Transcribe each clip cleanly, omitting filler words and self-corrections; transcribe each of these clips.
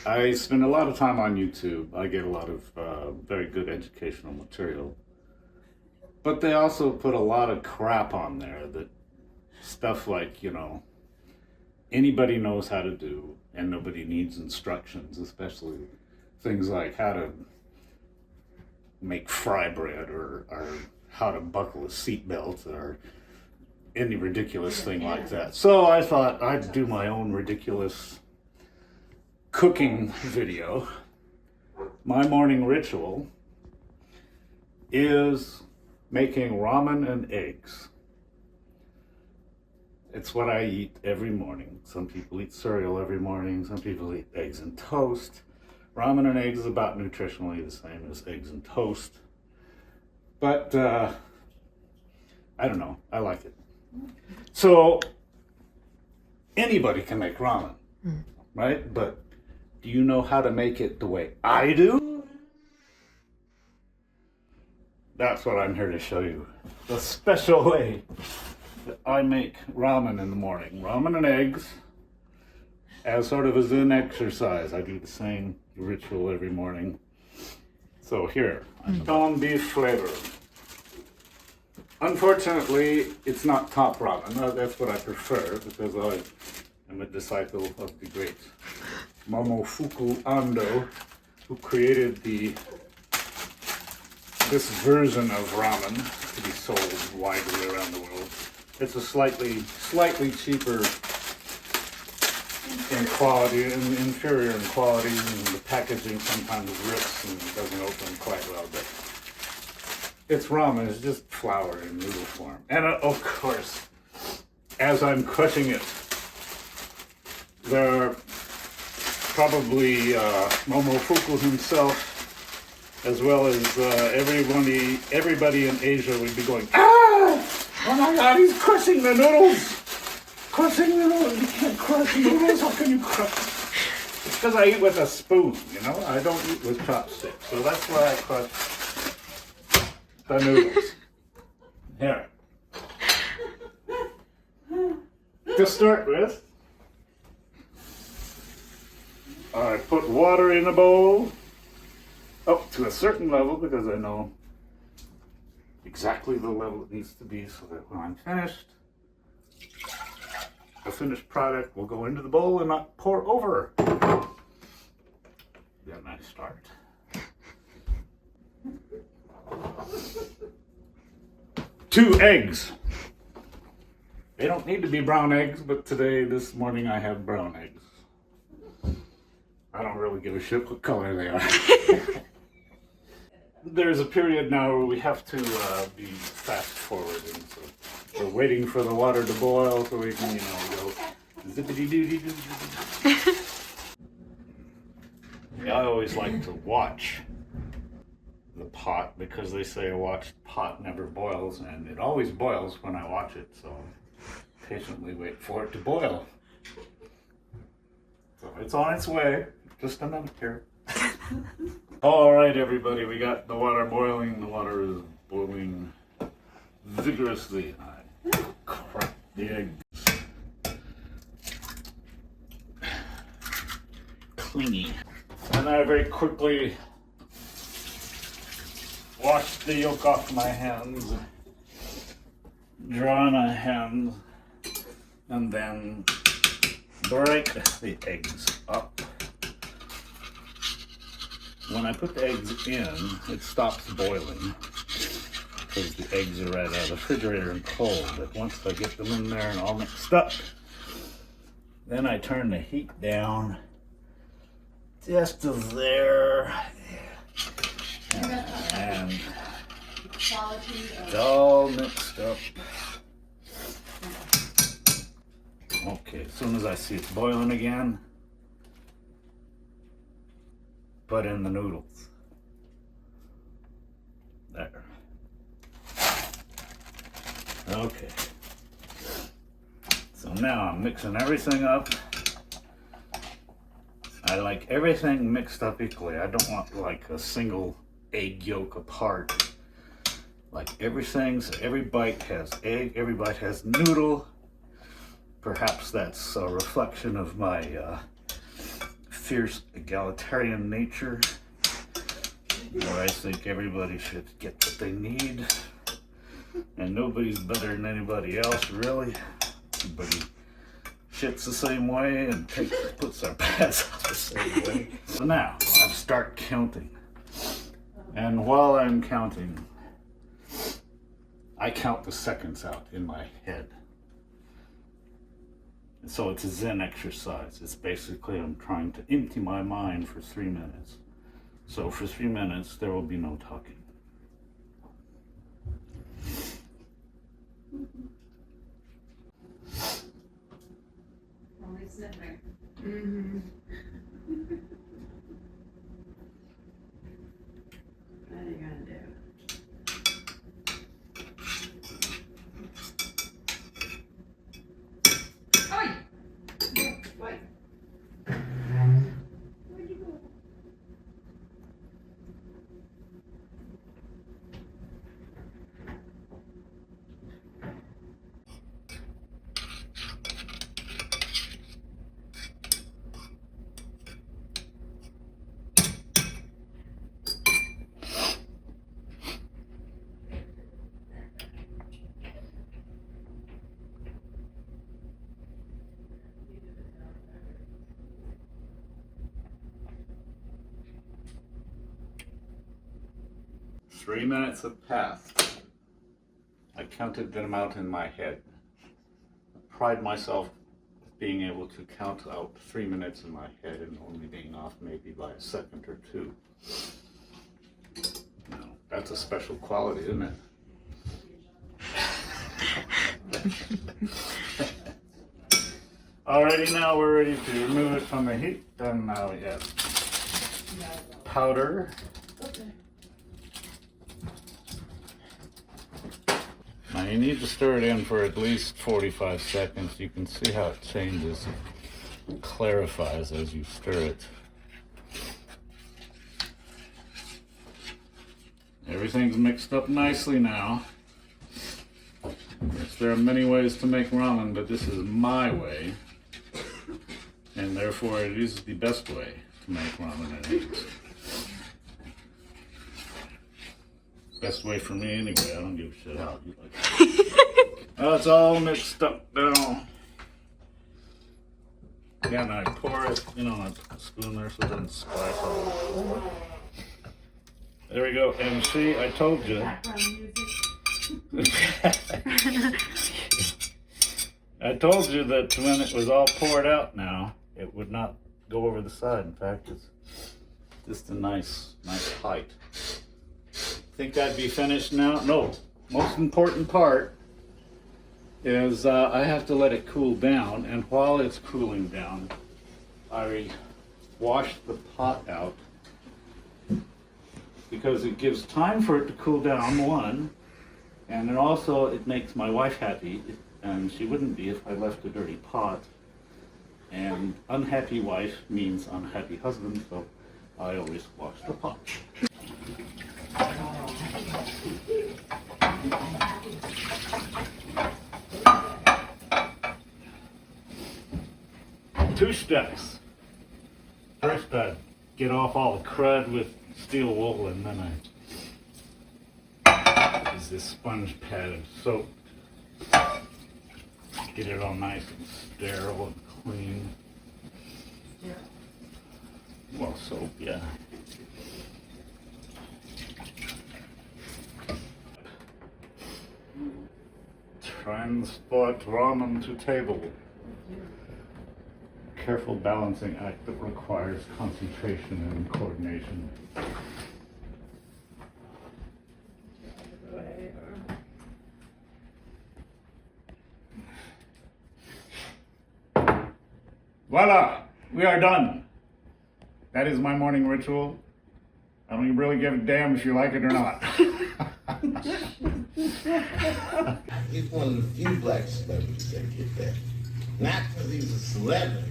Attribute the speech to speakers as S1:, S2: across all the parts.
S1: I spend a lot of time on YouTube. I get a lot of very good educational material. But they also put a lot of crap on there that stuff like, anybody knows how to do and nobody needs instructions, especially things like how to make fry bread or how to buckle a seatbelt or any ridiculous thing like that. So I thought I'd do my own ridiculous cooking video. My morning ritual is making ramen and eggs. It's what I eat every morning. Some people eat cereal every morning. Some people eat eggs and toast. Ramen and eggs is about nutritionally the same as eggs and toast. But I don't know. I like it. So anybody can make ramen, right? But do you know how to make it the way I do? That's what I'm here to show you. The special way that I make ramen in the morning. Ramen and eggs as sort of a Zen exercise. I do the same ritual every morning. So here, corned beef flavor. Unfortunately, it's not top ramen. That's what I prefer because I am a disciple of the great Momofuku Ando, who created this version of ramen to be sold widely around the world. It's a slightly cheaper in quality and inferior in quality, and the packaging sometimes rips and doesn't open quite well, but it's ramen. It's just flour in noodle form. And of course, as I'm crushing it, there are probably Momofuku himself, as well as everybody in Asia would be going, ah! Oh my God, he's crushing the noodles! Crushing the noodles! You can't crush noodles, how can you crush? It's because I eat with a spoon, I don't eat with chopsticks. So that's why I crush the noodles. Here. To start with, I put water in a bowl up to a certain level because I know exactly the level it needs to be so that when I'm finished, the finished product will go into the bowl and not pour over. Then I start. 2 eggs. They don't need to be brown eggs, but this morning I have brown eggs. I don't really give a shit what color they are. There's a period now where we have to be fast forwarding, so we're waiting for the water to boil so we can, go zippity doo doo doo. I always like to watch the pot because they say a watched pot never boils, and it always boils when I watch it, so patiently wait for it to boil. So it's on its way. Just a minute here. All right, everybody, we got the water boiling. The water is boiling vigorously. I crack the eggs. Clingy. And I very quickly wash the yolk off my hands, dry my hands, and then break the eggs up. When I put the eggs in, it stops boiling because the eggs are right out of the refrigerator and cold. But once I get them in there and all mixed up, then I turn the heat down just to there. And it's all mixed up. Okay, as soon as I see it's boiling again, put in the noodles. There. Okay. So now I'm mixing everything up. I like everything mixed up equally. I don't want like a single egg yolk apart. Like everything, so every bite has egg, every bite has noodle. Perhaps that's a reflection of my fierce egalitarian nature, where I think everybody should get what they need, and nobody's better than anybody else, really. Everybody shits the same way and puts their pads out the same way. So now, I start counting. And while I'm counting, I count the seconds out in my head. And so it's a Zen exercise. It's basically I'm trying to empty my mind for 3 minutes. So for 3 minutes, there will be no talking.
S2: Only sniffing.
S3: Mm-hmm.
S2: What are you gonna do? Oi! Oi! Where'd you go?
S1: 3 minutes have passed. I counted them out in my head. I pride myself being able to count out 3 minutes in my head and only being off maybe by a second or two. Now, that's a special quality, isn't it? Alrighty, now we're ready to remove it from the heat. And now we have powder. Now you need to stir it in for at least 45 seconds. You can see how it changes, it clarifies as you stir it. Everything's mixed up nicely now. Yes, there are many ways to make ramen, but this is my way. And therefore it is the best way to make ramen and eggs. Best way for me anyway. I don't give a shit how you like it. Oh, it's all mixed up now. Yeah, and I pour it, I put a spoon there so it doesn't splash all over. There we go. And see, I told you. I told you that when it was all poured out now, it would not go over the side. In fact, it's just a nice height. Think I'd be finished now? No. Most important part is I have to let it cool down, and while it's cooling down, I wash the pot out because it gives time for it to cool down, one, and then also it makes my wife happy, and she wouldn't be if I left a dirty pot. And unhappy wife means unhappy husband, so I always wash the pot. Two steps. First, I get off all the crud with steel wool, and then I use this sponge pad of soap. Get it all nice and sterile and clean.
S2: Yeah.
S1: Well, soap, yeah. Transport ramen to table. Careful balancing act that requires concentration and coordination. Voila! We are done. That is my morning ritual. I don't really give a damn if you like it or not.
S4: He's one of the few black celebrities that get that. Not because he's a celebrity.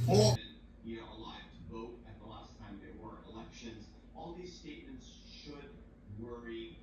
S4: More.
S5: Alive to vote at the last time there were elections. All these statements should worry